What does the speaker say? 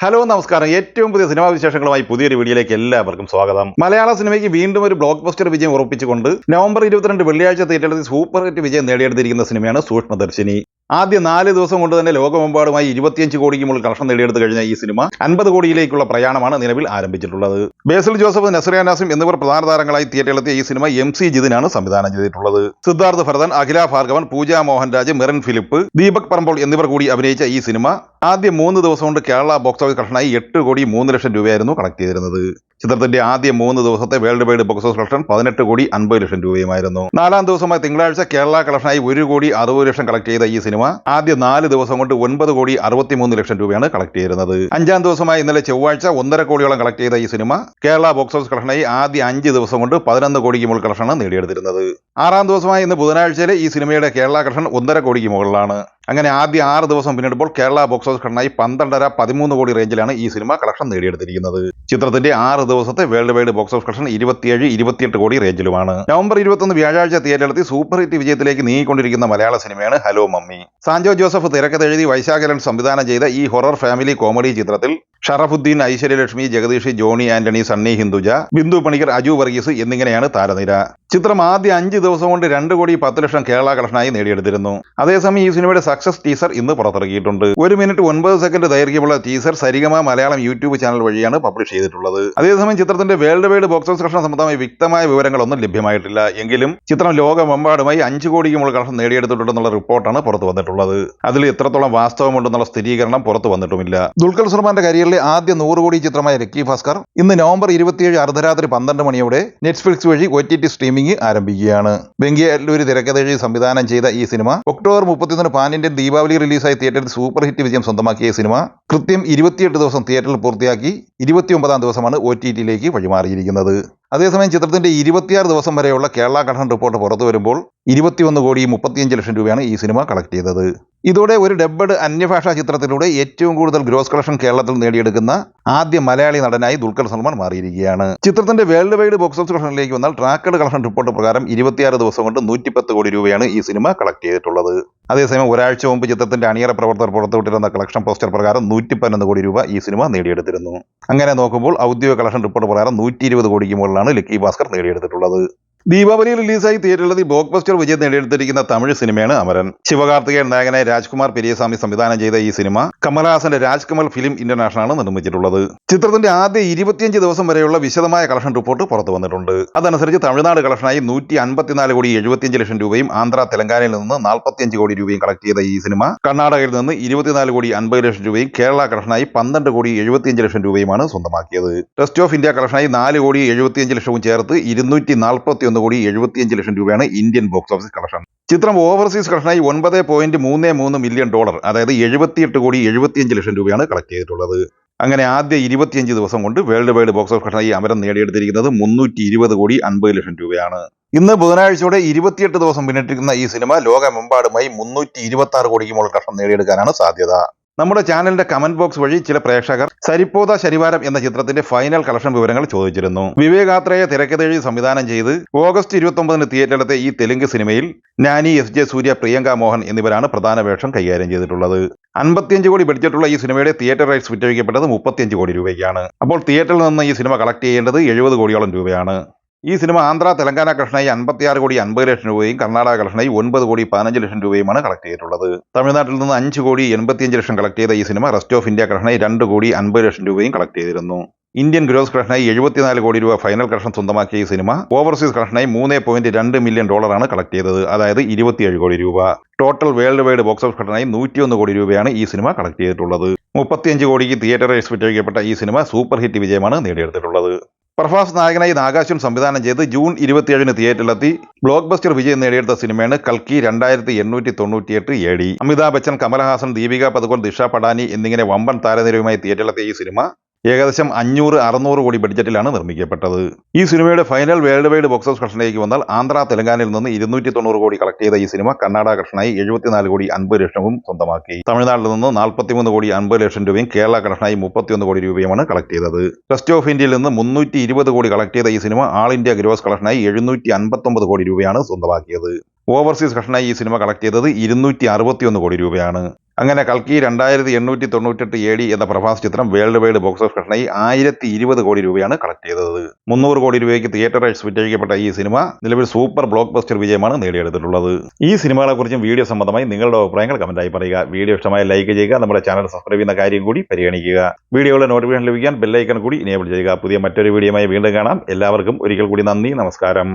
Hello നമസ്കാരം. ഏറ്റവും പുതിയ സിനിമാ വിശേഷങ്ങളുമായി പുതിയൊരു വീഡിയോയിലേക്ക് എല്ലാവർക്കും സ്വാഗതം. മലയാള സിനിമയ്ക്ക് വീണ്ടും ഒരു ബ്ലോക്ക് ബസ്റ്റർ വിജയം ഉറപ്പിച്ചുകൊണ്ട് നവംബർ 22 വെള്ളിയാഴ്ച തിയേറ്ററിൽ സൂപ്പർ ഹിറ്റ് വിജയം നേടിയെടുത്തിരിക്കുന്ന സിനിമയാണ് സൂക്ഷ്മദർശിനി. ആദ്യ 4 ദിവസം കൊണ്ട് തന്നെ ലോകമെമ്പാടുമായി 25 കോടിക്ക് മുകളിൽ കളക്ഷൻ നേടിയെടുത്ത് കഴിഞ്ഞ ഈ സിനിമ 50 കോടിയിലേക്കുള്ള പ്രയാണമാണ് നിലവിൽ ആരംഭിച്ചിട്ടുള്ളത്. ബേസിൽ ജോസഫ്, നസ്രിയ നാസിം എന്നിവർ പ്രധാന താരങ്ങളായി തിയേറ്ററിലെത്തിയ ഈ സിനിമ MC ജിതിനാണ് സംവിധാനം ചെയ്തിട്ടുള്ളത്. സിദ്ധാർത്ഥ് ഭരതൻ, അഖില ഭാർഗവൻ, പൂജ മോഹൻരാജ്, മെറിൻ ഫിലിപ്പ്, ദീപക് പറമ്പോൾ എന്നിവർ കൂടി അഭിനയിച്ച ഈ സിനിമ ആദ്യ 3 ദിവസം കൊണ്ട് കേരള ബോക്സ് ഓഫീസ് കളക്ഷനായി 8 കോടി 3 ലക്ഷം രൂപയായിരുന്നു കളക്ട് ചെയ്തിരുന്നത്. ചിത്രത്തിന്റെ ആദ്യ 3 ദിവസത്തെ world wide box office collection 18 കോടി 50 ലക്ഷം രൂപയുമായിരുന്നു. 4-ാം ദിവസമായ തിങ്കളാഴ്ച കേരള കളക്ഷനായി 1 കോടി 60 ലക്ഷം കളക്ട് ചെയ്ത ഈ സിനിമ ആദ്യ 4 ദിവസം കൊണ്ട് 9 കോടി 63 ലക്ഷം രൂപയാണ് കളക്ട് ചെയ്തിരുന്നത്. 5-ാം ദിവസമായ ഇന്നലെ ചൊവ്വാഴ്ച 1.5 കോടിയോളം കളക്ട് ചെയ്ത ഈ സിനിമ കേരള ബോക്സ് ഓഫീസ് കളക്ഷനായി ആദ്യ 5 ദിവസം കൊണ്ട് 11 കോടിക്ക് മുകളിൽ കളക്ഷനാണ് നേടിയെടുത്തിരുന്നത്. 6-ാം ദിവസമായ ഇന്ന് ബുധനാഴ്ചയിലെ ഈ സിനിമയുടെ കേരള കളക്ഷൻ 1.5 കോടിക്ക് മുകളിലാണ്. അങ്ങനെ ആദ്യ 6 ദിവസം പിന്നിടുമ്പോൾ കേരള ബോക്സ് ഓഫീസ് കളക്ഷനായി 12.5-13 കോടി റേഞ്ചിലാണ് ഈ സിനിമ കളക്ഷൻ നേടിയെടുത്തിരിക്കുന്നത്. ചിത്രത്തിന്റെ 6 ദിവസത്തെ world wide box office collection 27-28 കോടി റേഞ്ചിലുമാണ്. നവംബർ 21 വ്യാഴാഴ്ച തിയേറ്ററിലെത്തി സൂപ്പർ ഹിറ്റ് വിജയത്തിലേക്ക് നീങ്ങിക്കൊണ്ടിരിക്കുന്ന മലയാള സിനിമയാണ് ഹലോ മമ്മി. സാൻജോ ജോസഫ് തിരക്കഥെഴുതി വൈശാഖലൻ സംവിധാനം ചെയ്ത ഈ ഹൊറർ ഫാമിലി കോമഡി ചിത്രത്തിൽ ഷറഫുദ്ദീൻ, ഐശ്വര്യലക്ഷ്മി, ജഗദീഷ്, ജോണി ആന്റണി, സണ്ണി ഹിന്ദുജ, ബിന്ദു പണിക്കർ, അജു വർഗീസ് എന്നിങ്ങനെയാണ് താരനിര. ചിത്രം ആദ്യ 5 ദിവസം കൊണ്ട് 2 കോടി 10 ലക്ഷം കേരള കളക്ഷനായി നേടിയെടുത്തിരുന്നു. അതേസമയം ഈ സിനിമയുടെ സക്സസ് ടീസർ ഇന്ന് പുറത്തിറക്കിയിട്ടുണ്ട്. 1 മിനിറ്റ് 9 സെക്കൻഡ് ദൈർഘ്യമുള്ള ടീസർ സരിഗമ മലയാളം യൂട്യൂബ് ചാനൽ വഴിയാണ് പബ്ലിഷ് ചെയ്തിട്ടുള്ളത്. അതേസമയം ചിത്രത്തിന്റെ world wide box office collection സംബന്ധമായി വ്യക്തമായ വിവരങ്ങളൊന്നും ലഭ്യമായിട്ടില്ല. എങ്കിലും ചിത്രം ലോകമെമ്പാടുമായി 5 കോടിക്ക് മുകളിൽ കളക്ഷൻ നേടിയെടുത്തിട്ടുണ്ടെന്നുള്ള റിപ്പോർട്ടാണ് പുറത്തു വന്നിട്ടുള്ളത്. അതിൽ എത്രത്തോളം വാസ്തവമുണ്ടെന്നുള്ള സ്ഥിരീകരണം പുറത്തു വന്നിട്ടുമില്ല. ദുൽഖർ സൽമാന്റെ കരിയറിലെ ആദ്യ 100 കോടി ചിത്രമായ ലക്കി ഭാസ്കർ ഇന്ന് നവംബർ 27 അർദ്ധരാത്രി 12 മണിയോടെ നെറ്റ്ഫ്ലിക്സ് വഴി OTT സ്ട്രീമിംഗ് ആരംഭിക്കുകയാണ്. വെങ്കി അല്ലൂരി തിരക്കഥെഴുതി സംവിധാനം ചെയ്ത ഈ സിനിമ ഒക്ടോബർ 31 പാൻ ഇന്ത്യൻ ദീപാവലി റിലീസായി തിയേറ്ററിൽ സൂപ്പർ ഹിറ്റ് വിജയം സ്വന്തമാക്കിയ സിനിമ കൃത്യം 28 ദിവസം തിയേറ്ററിൽ പൂർത്തിയാക്കി 29-ാം ദിവസമാണ് OTT-യിലേക്ക് വഴിമാറിയിരിക്കുന്നത്. അതേസമയം ചിത്രത്തിന്റെ 26 ദിവസം വരെയുള്ള കേരള കളക്ഷൻ റിപ്പോർട്ട് പുറത്തു വരുമ്പോൾ 21 കോടി 35 ലക്ഷം രൂപയാണ് ഈ സിനിമ കളക്ട് ചെയ്തത്. ഇതോടെ ഒരു ഡബ്ബഡ് അന്യഭാഷാ ചിത്രത്തിലൂടെ ഏറ്റവും കൂടുതൽ ഗ്രോസ് കളക്ഷൻ കേരളത്തിൽ നേടിയെടുക്കുന്ന ആദ്യ മലയാളി നടനായി ദുൽഖർ സൽമാൻ മാറിയിരിക്കുകയാണ്. ചിത്രത്തിന്റെ വേൾഡ് വൈഡ് ബോക്സ് ഓഫീസ് കളക്ഷനിലേക്ക് വന്നാൽ ട്രാക്കഡ് കളക്ഷൻ റിപ്പോർട്ട് പ്രകാരം 26 ദിവസം കൊണ്ട് 110 കോടി രൂപയാണ് ഈ സിനിമ കളക്ട് ചെയ്തിട്ടുള്ളത്. അതേസമയം ഒരാഴ്ച മുമ്പ് ചിത്രത്തിന്റെ അണിയറ പ്രവർത്തകർ പുറത്തുവിട്ടിരുന്ന കളക്ഷൻ പോസ്റ്റർ പ്രകാരം 111 കോടി രൂപ ഈ സിനിമ നേടിയെടുത്തിരുന്നു. അങ്ങനെ നോക്കുമ്പോൾ ഔദ്യോഗിക കളക്ഷൻ റിപ്പോർട്ട് പ്രകാരം 120 കോടിക്ക് മുകളിലാണ് ലക്കി ഭാസ്കർ നേടിയെടുത്തിട്ടുള്ളത്. ദീപാവലി റിലീസായി തിയേറ്ററിലെത്തി ബ്ലോക്ക് ബസ്റ്റർ വിജയം നേടിയെടുത്തിരിക്കുന്ന തമിഴ് സിനിമയാണ് അമരൻ. ശിവകാർത്തികേയൻ നായകനായി രാജ്കുമാർ പെരിയസ്വാമി സംവിധാനം ചെയ്ത ഈ സിനിമ കമലഹാസന്റെ രാജ്കമൽ ഫിലിം ഇന്റർനാഷണലാണ് നിർമ്മിച്ചിട്ടുള്ളത്. ചിത്രത്തിന്റെ ആദ്യ 25 ദിവസം വരെയുള്ള വിശദമായ കളക്ഷൻ റിപ്പോർട്ട് പുറത്തു വന്നിട്ടുണ്ട്. അതനുസരിച്ച് തമിഴ്നാട് കളക്ഷനായി 154 കോടി 75 ലക്ഷം രൂപയും ആന്ധ്ര തെലങ്കാനയിൽ നിന്ന് 45 കോടി രൂപയും കളക്ട് ചെയ്ത ഈ സിനിമ കർണാടകയിൽ നിന്ന് 24 കോടി 50 ലക്ഷം രൂപയും കേരള കളക്ഷനായി 12 കോടി 75 ലക്ഷം രൂപയുമാണ് സ്വന്തമാക്കിയത്. റെസ്റ്റ് ഓഫ് ഇന്ത്യ കളക്ഷനായി 4 കോടി 75 ലക്ഷവും ചേർത്ത് 241 കോടി 75 ലക്ഷം രൂപയാണ് ഇന്ത്യൻ ബോക്സ് ഓഫീസ് കളക്ഷൻ. ചിത്രം ഓവർസീസ് കളക്ഷനായി $9.33 മില്യൺ, അതായത് 78 കോടി 75 ലക്ഷം രൂപയാണ് കളക്ട് ചെയ്തിട്ടുള്ളത്. അങ്ങനെ ആദ്യ 25 ദിവസം കൊണ്ട് വേൾഡ് വൈഡ് ബോക്സ് ഓഫീസ് കളക്ഷനായി അമരൻ നേടിയെടുത്തിരിക്കുന്നത് 320 കോടി 50 ലക്ഷം രൂപയാണ്. ഇന്ന് ബുധനാഴ്ചയോടെ 28 ദിവസം പിന്നിട്ടിരിക്കുന്ന ഈ സിനിമ ലോകമെമ്പാടുമായി 326 കോടിക്ക് മുകളിൽ കളക്ഷൻ നേടിയെടുക്കാനാണ് സാധ്യത. നമ്മുടെ ചാനലിന്റെ കമന്റ് ബോക്സ് വഴി ചില പ്രേക്ഷകർ സരിപ്പോത ശനിവാരം എന്ന ചിത്രത്തിന്റെ ഫൈനൽ കളക്ഷൻ വിവരങ്ങൾ ചോദിച്ചിരുന്നു. വിവേകാത്രയെ തിരക്കഥെഴുതി സംവിധാനം ചെയ്ത് ഓഗസ്റ്റ് 29 തിയേറ്ററിലെത്തിയ ഈ തെലുങ്ക് സിനിമയിൽ നാനി, SJ സൂര്യ, പ്രിയങ്ക മോഹൻ എന്നിവരാണ് പ്രധാന വേഷം കൈകാര്യം ചെയ്തിട്ടുള്ളത്. 55 കോടി ബഡ്ജറ്റുള്ള ഈ സിനിമയുടെ തിയേറ്റർ റൈറ്റ്സ് വിറ്റഴിക്കപ്പെട്ടത് 35 കോടി രൂപയ്ക്കാണ്. അപ്പോൾ തിയേറ്ററിൽ നിന്ന് ഈ സിനിമ കളക്ട് ചെയ്യേണ്ടത് 70 കോടിയോളം രൂപയാണ്. ഈ സിനിമ ആന്ധ്ര തെലങ്കാന കളക്ഷനായി 56 കോടി 50 ലക്ഷം രൂപയും കർണാടക കളക്ഷനായി 9 കോടി 15 ലക്ഷം രൂപയുമാണ് കളക്ട് ചെയ്തിട്ടുള്ളത്. തമിഴ്നാട്ടിൽ നിന്ന് 5 കോടി 85 ലക്ഷം കളക്ട് ചെയ്ത ഈ സിനിമ റെസ്റ്റ് ഓഫ് ഇന്ത്യ കളക്ഷനായി 2 കോടി 50 ലക്ഷം രൂപയും കളക്ട് ചെയ്തിരുന്നു. ഇന്ത്യൻ ഗ്രോസ് കളക്ഷനായി 74 കോടി രൂപ ഫൈനൽ കളക്ഷൻ സ്വന്തമാക്കിയ ഈ സിനിമ ഓവർസീസ് കളക്ഷനായി $3.2 മില്യൺ കളക്ട് ചെയ്തത്, അതായത് 27 കോടി രൂപ. Total world wide box office കളക്ഷനായി 101 കോടി രൂപയാണ് ഈ സിനിമ കളക്ട് ചെയ്തിട്ടുള്ളത്. 35 കോടിക്ക് തിയേറ്റർ റൈറ്റ്സ് വിറ്റഴിക്കപ്പെട്ട ഈ സിനിമ സൂപ്പർ ഹിറ്റ് വിജയമാണ് നേടിയെടുത്തിട്ടുള്ളത്. പ്രഭാസ് നായകനായി നാഗാശ്വൻ സംവിധാനം ചെയ്ത് ജൂൺ 27 തിയേറ്ററിലെത്തി ബ്ലോക്ക് ബസ്റ്റർ വിജയം നേടിയെടുത്ത സിനിമയാണ് കൽക്കി 2898 AD. അമിതാഭ് ബച്ചൻ, കമലഹാസൻ, ദീപിക പദുകോൺ, ദിഷ പടാനി എന്നിങ്ങനെ വമ്പൻ താരനിരയുമായി തിയേറ്ററിലെത്തിയ ഈ സിനിമ ഏകദേശം 500-600 കോടി ബഡ്ജറ്റിലാണ് നിർമ്മിക്കപ്പെട്ടത്. ഈ സിനിമയുടെ final world wide box office കളക്ഷനിലേക്ക് വന്നാൽ ആന്ധ്ര തെലങ്കാനയിൽ നിന്ന് 290 കോടി കളക്ട് ചെയ്ത ഈ സിനിമ കർണാടക കളക്ഷനായി 74 കോടി 50 ലക്ഷവും സ്വന്തമാക്കി. തമിഴ്നാട്ടിൽ നിന്ന് 43 കോടി 50 ലക്ഷം രൂപയും കേരള കളക്ഷനായി 31 കോടി രൂപയുമാണ് കളക്ട് ചെയ്തത്. റെസ്റ്റ് ഓഫ് ഇന്ത്യയിൽ നിന്ന് 320 കോടി കളക്ട് ചെയ്ത ഈ സിനിമ ആൾ ഇന്ത്യ ഗ്രോസ് കളക്ഷനായി 759 കോടി രൂപയാണ് സ്വന്തമാക്കിയത്. ഓവർസീസ് കളക്ഷനായി ഈ സിനിമ കളക്ട് ചെയ്തത് 261 കോടി രൂപയാണ്. അങ്ങനെ കൽക്കി 2898 AD എന്ന പ്രഭാസ് ചിത്രം വേൾഡ് വൈഡ് ബോക്സ് ഓഫീസ് കളക്ഷനായി 1020 കോടി രൂപയാണ് കളക്ട് ചെയ്തത്. 300 കോടി രൂപയ്ക്ക് തിയേറ്റർ റൈറ്റ്സ് വിറ്റഴിക്കപ്പെട്ട ഈ സിനിമ നിലവിൽ സൂപ്പർ ബ്ലോക്ക് ബസ്റ്റർ വിജയമാണ് നേടിയെടുത്തിട്ടുള്ളത്. ഈ സിനിമകളെക്കുറിച്ചും വീഡിയോ സംബന്ധമായി നിങ്ങളുടെ അഭിപ്രായങ്ങൾ കമന്റായി പറയുക. വീഡിയോ ഇഷ്ടമായ ലൈക്ക് ചെയ്യുക. നമ്മുടെ ചാനൽ സബ്സ്ക്രൈബ് ചെയ്യുന്ന കാര്യം കൂടി പരിഗണിക്കുക. വീഡിയോയുടെ നോട്ടിഫിക്കേഷൻ ലഭിക്കാൻ ബെല്ലൈക്കൺ കൂടി എനേബിൾ ചെയ്യുക. പുതിയ മറ്റൊരു വീഡിയോയുമായി വീണ്ടും കാണാം. എല്ലാവർക്കും ഒരിക്കൽ കൂടി നന്ദി, നമസ്കാരം.